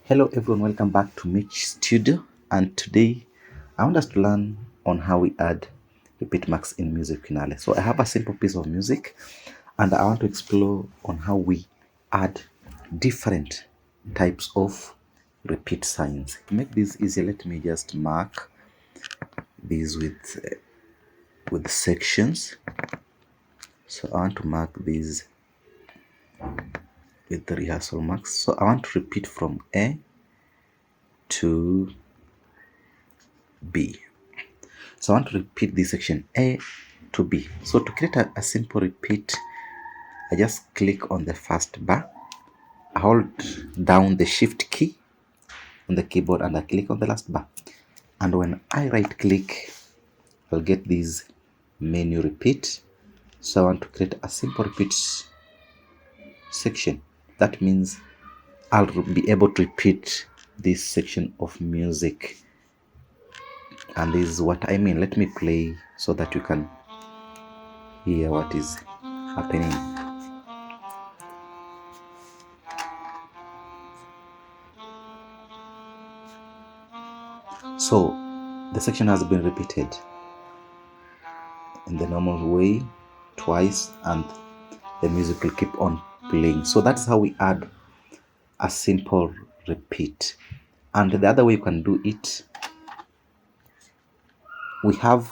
Hello everyone, welcome back to Mitch Studio, and today I want us to learn on how we add repeat marks in music finale. So I have a simple piece of music and I want to explore on how we add different types of repeat signs. To make this easier, let me just mark these with sections. So I want to mark these with the rehearsal marks. So I want to repeat from A to B. So I want to repeat this section A to B. So to create a simple repeat, I just click on the first bar, I hold down the shift key on the keyboard and I click on the last bar. And when I right click, I'll get this menu repeat. So I want to create a simple repeat section. That means I'll be able to repeat this section of music. And this is what I mean. Let me play so that you can hear what is happening. So the section has been repeated in the normal way twice and the music will keep on playing. So that's how we add a simple repeat. And the other way you can do it, we have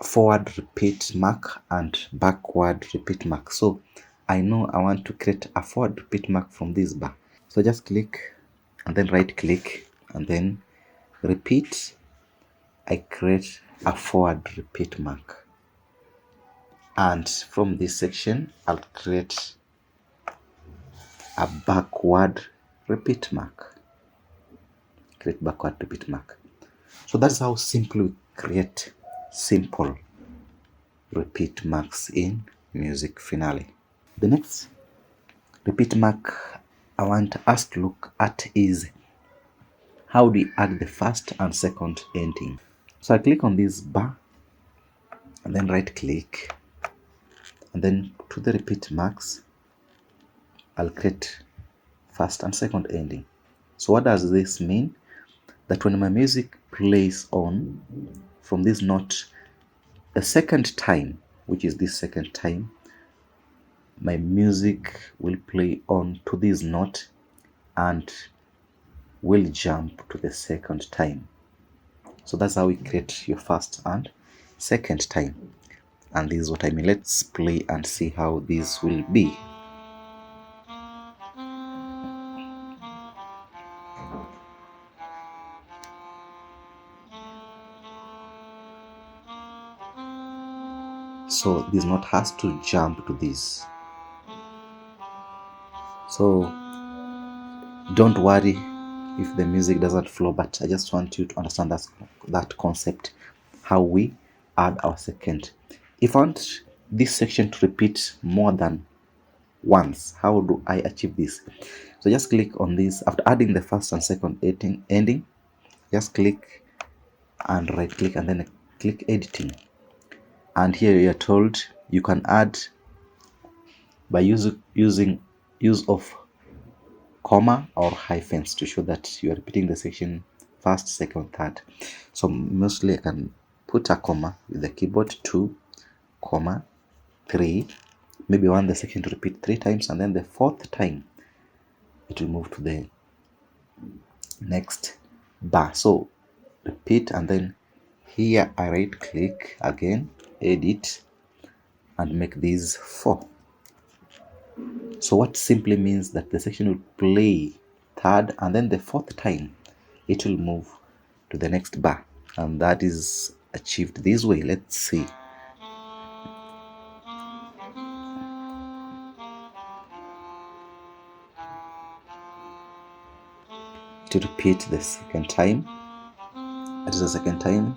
forward repeat mark and backward repeat mark. So I know I want to create a forward repeat mark from this bar. So just click and then right click and then repeat. I create a forward repeat mark. And from this section, I'll create a backward repeat mark. Create backward repeat mark. So that's how simply we create simple repeat marks in music finale. The next repeat mark I want us to look at is how do we add the first and second ending. So I click on this bar and then right click and then to the repeat marks I'll create first and second ending. So what does this mean? That when my music plays on from this note the second time, which is this second time, my music will play on to this note and will jump to the second time. So that's how we create your first and second time. And this is what I mean. Let's play and see how this will be. So this note has to jump to this. So don't worry if the music doesn't flow, but I just want you to understand that concept, how we add our second. If I want this section to repeat more than once, how do I achieve this? So just click on this. After adding the first and second ending, just click and right click and then click editing. And here you are told you can add by using use of comma or hyphens to show that you are repeating the section first, second, third. So mostly I can put a comma with the keyboard, 2, comma, 3. Maybe I want the section to repeat 3 times and then the 4th time it will move to the next bar. So repeat and then here I right click again, edit and make these 4. So what simply means that the section will play 3rd and then the 4th time it will move to the next bar, and that is achieved this way. Let's see. To repeat the second time, that is the second time,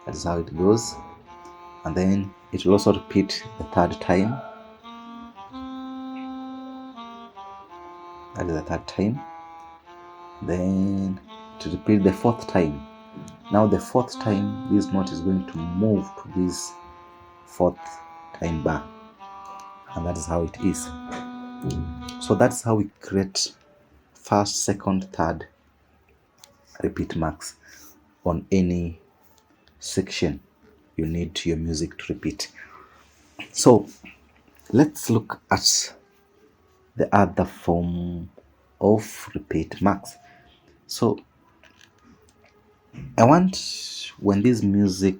that is how it goes, and then it will also repeat the 3rd time, that is the 3rd time, then to repeat the 4th time. Now the 4th time this note is going to move to this 4th time bar, and that is how it is. So that's how we create first, second, third repeat marks on any section you need your music to repeat. So let's look at the other form of repeat marks. So I want, when this music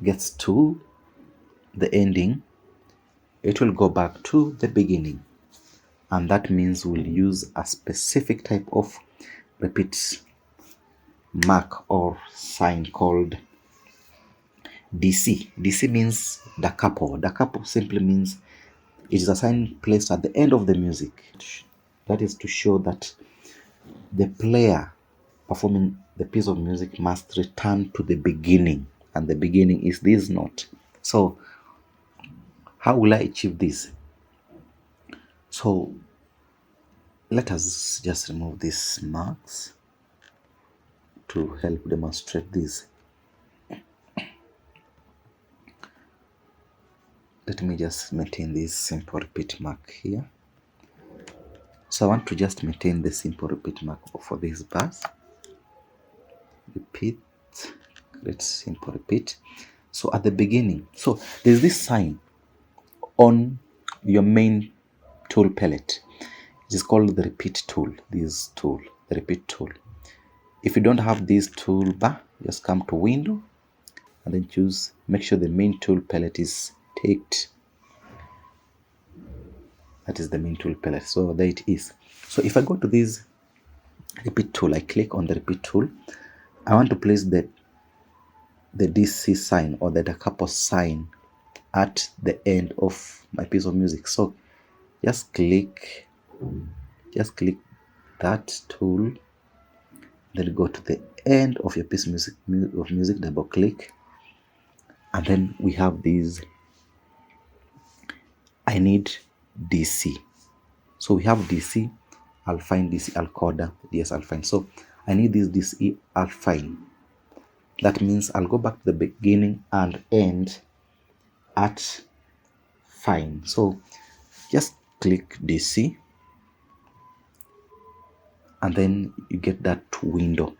gets to the ending, it will go back to the beginning, and that means we'll use a specific type of repeat mark or sign called DC. DC means da capo. Da capo simply means it is a sign placed at the end of the music. That is to show that the player performing the piece of music must return to the beginning, and the beginning is this note. So how will I achieve this? So let us just remove these marks to help demonstrate this. Let me just maintain this simple repeat mark here. So I want to just maintain the simple repeat mark for this bars. Repeat, create simple repeat. So at the beginning, so there's this sign on your main tool palette. It is called the repeat tool. This tool, the repeat tool. If you don't have this toolbar, just come to Window and then choose, make sure the main tool palette is ticked. That is the main tool palette. So there it is. So if I go to this repeat tool, I click on the repeat tool. I want to place the DC sign or the da capo sign at the end of my piece of music. So just click that tool, then go to the end of your piece of music, double click, and then we have these. I need DC. So we have DC, I'll find DC, I'll coda, yes, I'll find. So I need this DC, I'll find. That means I'll go back to the beginning and end at fine. So just click DC, and then you get that window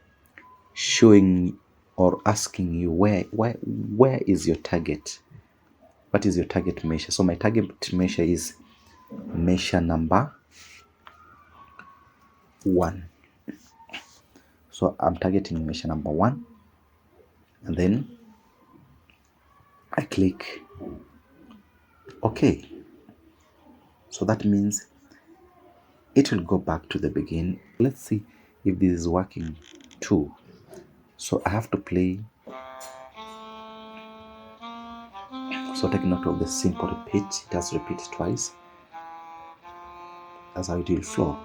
showing or asking you where is your target. What is your target measure? So my target measure is measure number 1. So I'm targeting measure number 1, and then I click OK. So that means it will go back to the beginning. Let's see if this is working too. So I have to play. So take note of the simple repeat. It has repeated twice. That's how it will flow.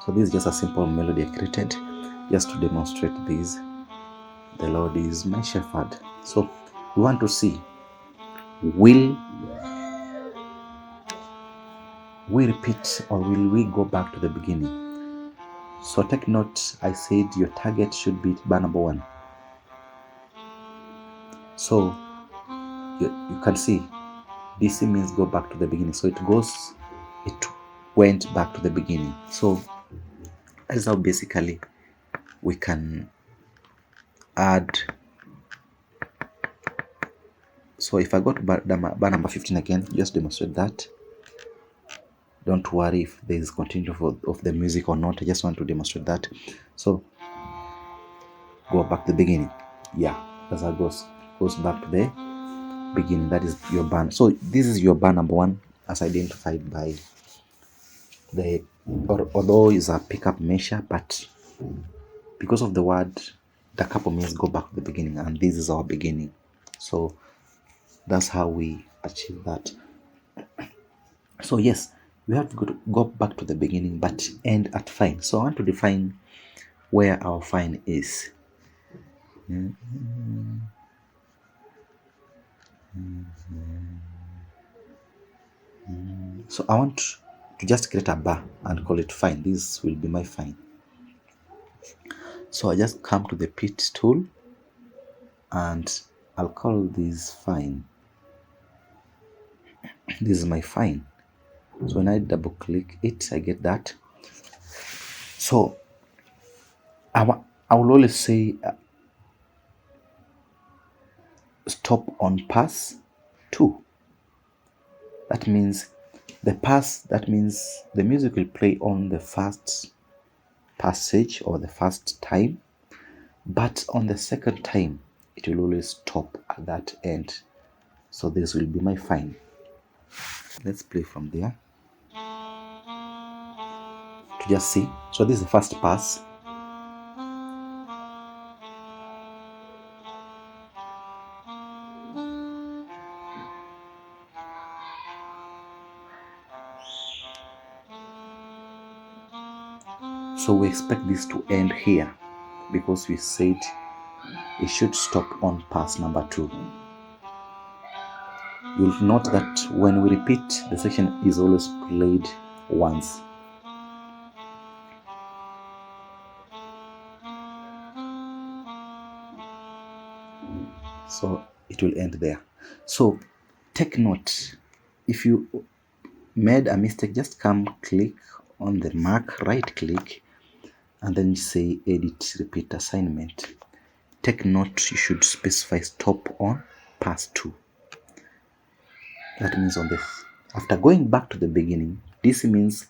So this is just a simple melody I created just to demonstrate this. The Lord is my shepherd. So we want to see, will we repeat or will we go back to the beginning? So take note, I said your target should be bar number 1. So you can see DC means go back to the beginning. So it went back to the beginning. So that is how basically we can add. So if I go to bar number 15 again, just demonstrate that. Don't worry if there is continuity of the music or not. I just want to demonstrate that. So go back to the beginning. Yeah, that's how it goes back to the beginning. That is your bar. So this is your bar number 1 as identified by the, although it's a pickup measure, but because of the word da capo means go back to the beginning, and this is our beginning. So that's how we achieve that. So yes, we have to go back to the beginning but end at fine. So I want to define where our fine is. So I want to just create a bar and call it fine. This will be my fine. So I just come to the pitch tool and I'll call this fine. This is my fine. So when I double click it, I get that. So I will always say stop on pass 2. That means that means the music will play on the first passage or the first time, but on the second time it will always stop at that end. So this will be my fine. Let's play from there to just see. So this is the first pass. So we expect this to end here because we said it should stop on pass number 2. You'll note that when we repeat, the section is always played once. So it will end there. So take note, if you made a mistake, just come click on the mark, right click, and then say edit repeat assignment. Take note, you should specify stop on pass 2. That means on this. After going back to the beginning, this means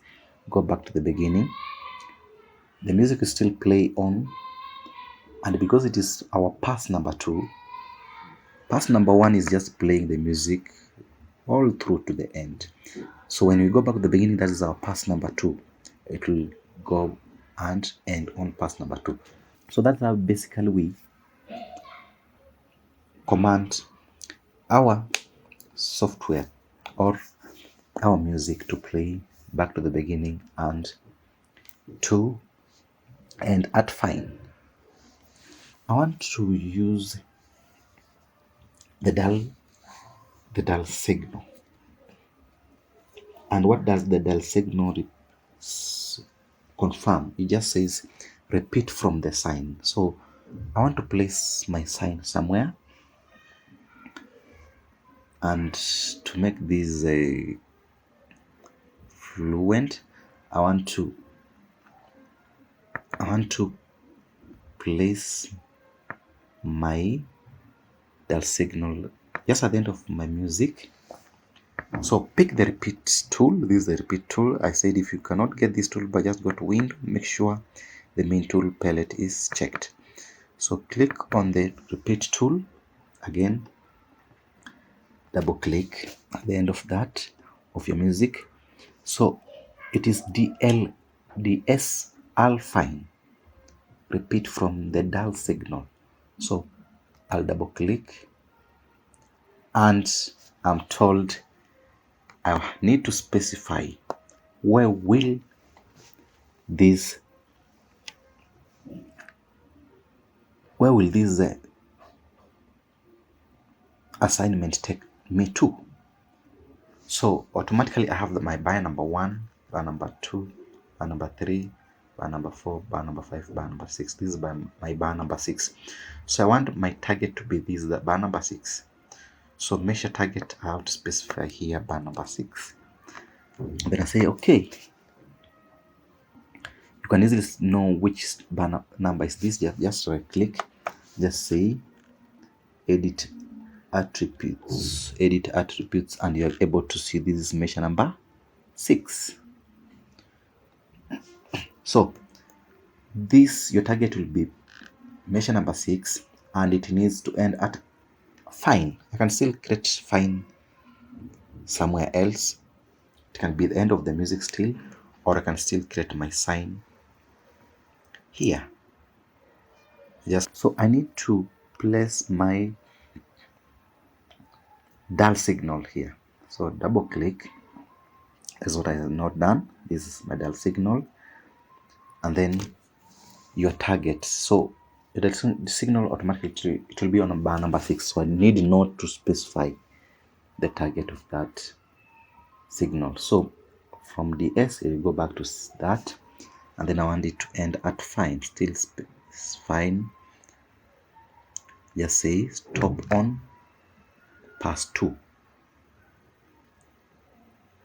go back to the beginning. The music is still play on, and because it is our pass number 2, pass number 1 is just playing the music all through to the end. So when we go back to the beginning, that is our pass number 2. It will go and end on pass number 2. So that's how basically we command our software or our music to play back to the beginning and to end at fine. I want to use the dull signal. And what does the dull signal confirm? It just says repeat from the sign. So I want to place my sign somewhere, and to make this fluent, I want to place my dull signal just at the end of my music. So pick the repeat tool. This is the repeat tool. I said if you cannot get this tool, but just go to Wind, make sure the main tool palette is checked. So click on the repeat tool again, double click at the end of that of your music. So it is DS fine. Repeat from the dull signal. So I'll double click and I'm told I need to specify where will this assignment take me to. So automatically I have my bar number 1, bar number 2, bar number 3, bar number 4, bar number 5, bar number 6. This is my bar number 6. So I want my target to be this, the bar number 6. So measure target, I have to specify here bar number 6. Then I say okay. You can easily know which bar number is this. Just right click, just say edit attributes, and you're able to see this is measure number 6. So this, your target will be measure number 6, and it needs to end at fine. I can still create fine somewhere else. It can be the end of the music still, or I can still create my sign here. So I need to place my dull signal here. So double click. That's what I have not done. This is my dull signal, and then your target. So the signal automatically it will be on bar number 6. So I need not to specify the target of that signal. So from DS, it will go back to that, and then I want it to end at fine. Still It's fine. Just say stop on pass 2,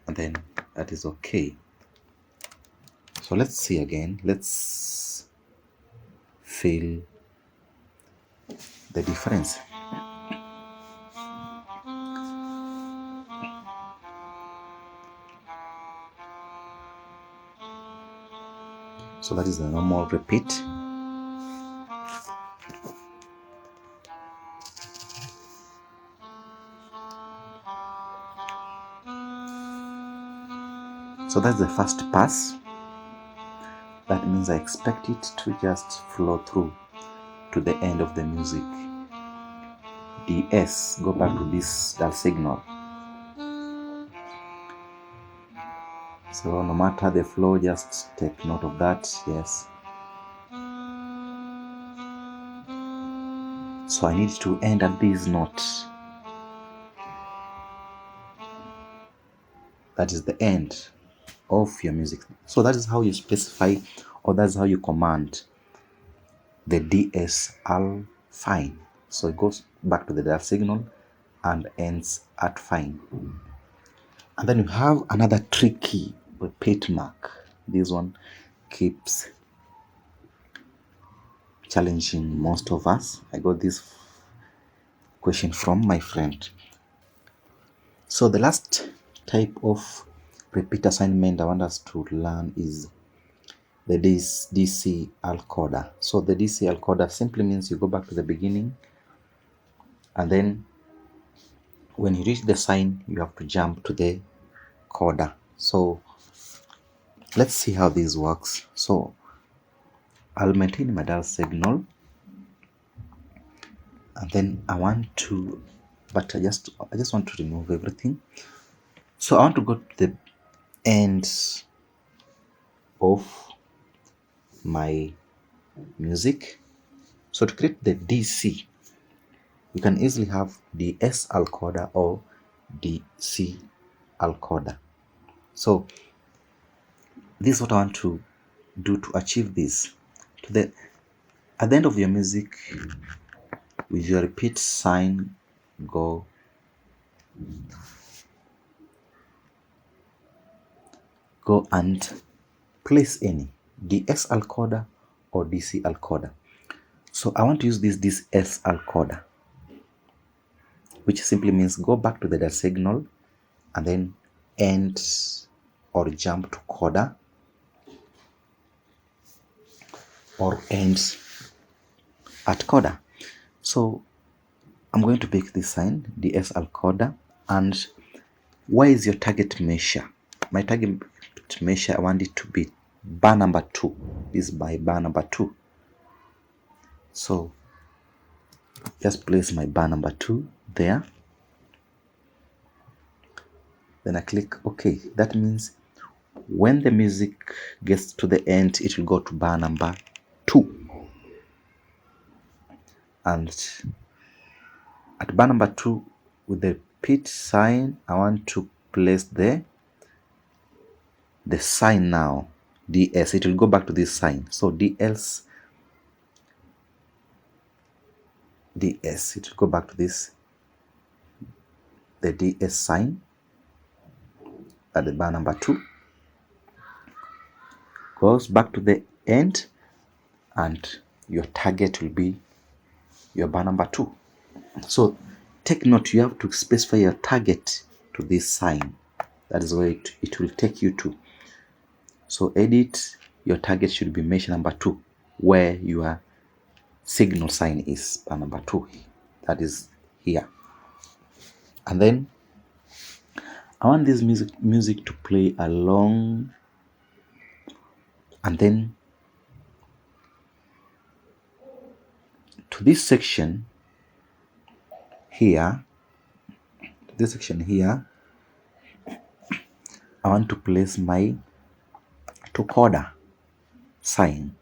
and then that is okay. So let's see again. Let's feel the difference. So that is the normal repeat. So that's the first pass. That means I expect it to just flow through to the end of the music. The S, go back to this that signal. So no matter the flow, just take note of that. Yes. So I need to end at this note. That is the end of your music. So that is how you specify, or that's how you command the DS al fine. So it goes back to the dial signal and ends at fine. And then you have another tricky repeat mark. This one keeps challenging most of us. I got this question from my friend. So the last type of repeat assignment I want us to learn is the DC al coda. So the DC al coda simply means you go back to the beginning, and then when you reach the sign, you have to jump to the coda. So let's see how this works. So I'll maintain my dial signal, and then I want to, but I just want to remove everything. So I want to go to the ends of my music. So to create the DC, you can easily have the S al coda or the C al coda. So this is what I want to do to achieve this. At the end of your music, with your repeat sign, go and place any DS al coda or DC al coda. So I want to use this S al coda, which simply means go back to the dial signal and then end or jump to coda, or ends at coda. So I'm going to pick this sign, the S al coda, and where is your target measure? My target measure, I want it to be bar number 2. This is by bar number 2. So just place my bar number 2 there. Then I click OK. That means when the music gets to the end, it will go to bar number 2. And at bar number 2, with the pitch sign, I want to place the sign now, DS. It will go back to this sign. So DS, it will go back to this, the DS sign at the bar number 2. Goes back to the end, and your target will be your bar number 2. So take note, you have to specify your target to this sign. That is where it will take you to. So edit, your target should be measure number 2, where your signal sign is bar number 2. That is here. And then I want this music to play along, and then to this section here, I want to place my to coda sign.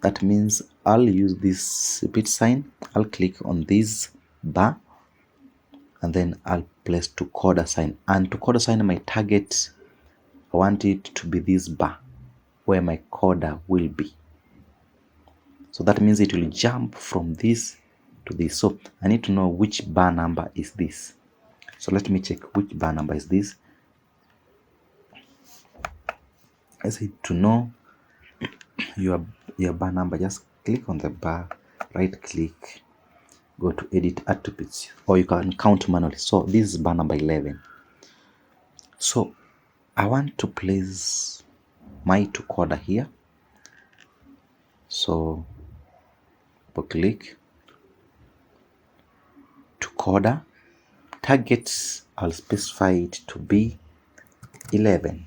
That means I'll use this repeat sign. I'll click on this bar, and then I'll place to coda sign. And to coda sign, my target, I want it to be this bar where my coda will be. So So that means it will jump from this to this. So I need to know which bar number is this. So let me check which bar number is this. I say to know your bar number, just click on the bar, right click, go to edit, add to pitch, or you can count manually. So this is bar number 11. So I want to place my to coder here. So click to coder, targets, I'll specify it to be 11,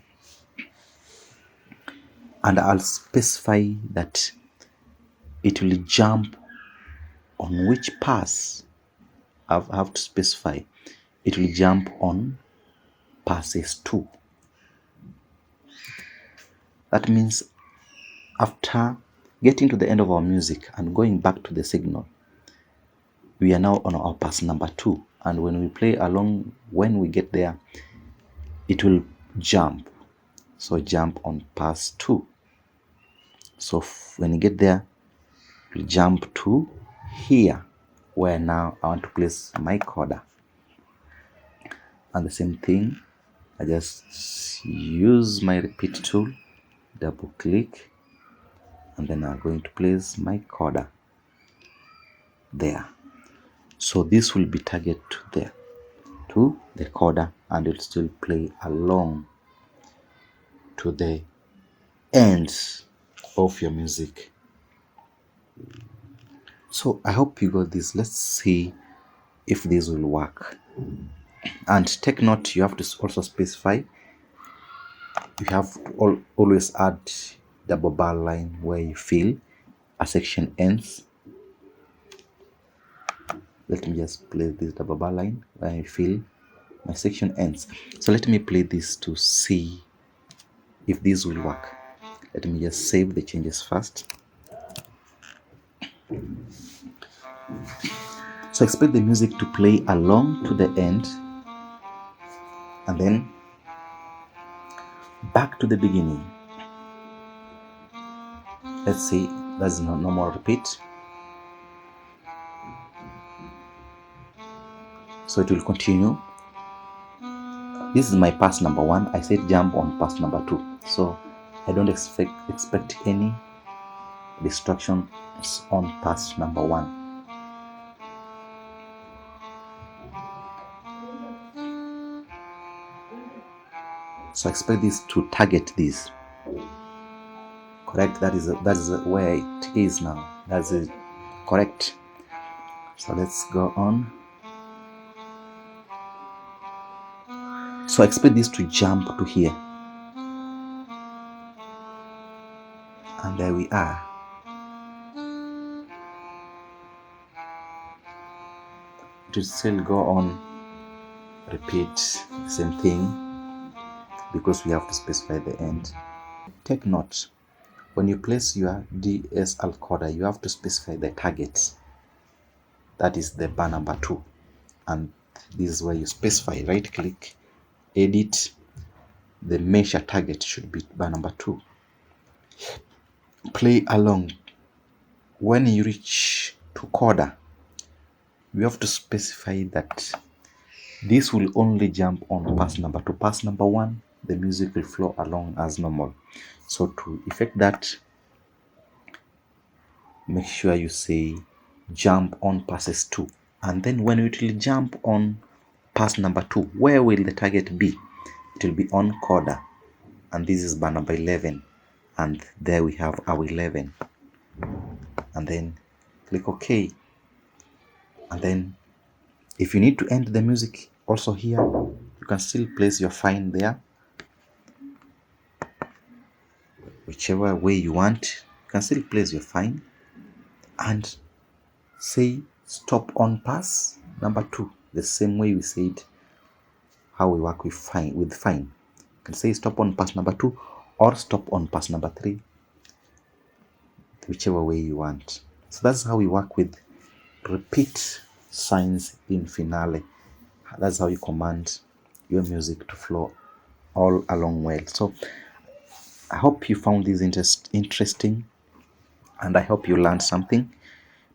and I'll specify that it will jump on which pass. I have to specify it will jump on passes 2. That means after getting to the end of our music and going back to the signal, we are now on our pass number 2, and when we play along, when we get there, it will jump. So jump on pass 2. So when you get there, we jump to here, where now I want to place my coder. And the same thing, I just use my repeat tool, double click, and then I'm going to place my coder there. So this will be target to the coder, and it will still play along to the ends of your music. So I hope you got this. Let's see if this will work. And take note, you have to also specify, you have to always add double bar line where you feel a section ends. Let me just play this double bar line where I feel my section ends. So let me play this to see if this will work. Let me just save the changes first. So expect the music to play along to the end, and then back to the beginning. Let's see, that's no more repeat. So it will continue. This is my pass number 1. I said jump on pass number 2. So I don't expect any distractions on pass number 1. So expect this to target this. Correct? That is where it is now. That's it. Correct. So let's go on. So expect this to jump to here. And there we are. It will still go on, repeat the same thing, because we have to specify the end. Take note, when you place your DSL coder, you have to specify the target. That is the bar number 2. And this is where you specify, right click, edit, the measure target should be bar number 2. Play along. When you reach to coder, you have to specify that this will only jump on pass number 2. Pass number 1, the music will flow along as normal. So to effect that, make sure you say jump on passes 2. And then when it will jump on pass number 2, where will the target be? It will be on coder. And this is bar number 11. And there we have our 11. And then click OK. And then if you need to end the music also here, you can still place your fine there. Whichever way you want, you can still place your fine and say stop on pass number 2, the same way we said how we work with fine. You can say stop on pass number 2 or stop on pass number 3, whichever way you want. So that's how we work with repeat signs in finale. That's how you command your music to flow all along well. So I hope you found this interesting. and I hope you learned something.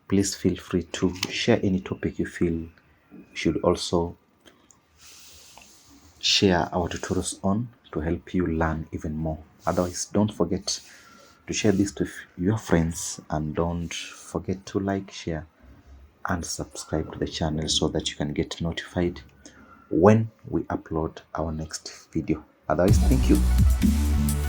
Please feel free to share any topic you feel we should also share our tutorials on to help you learn even more. Otherwise, don't forget to share this to your friends, and don't forget to like, share, and subscribe to the channel so that you can get notified when we upload our next video. Otherwise, thank you.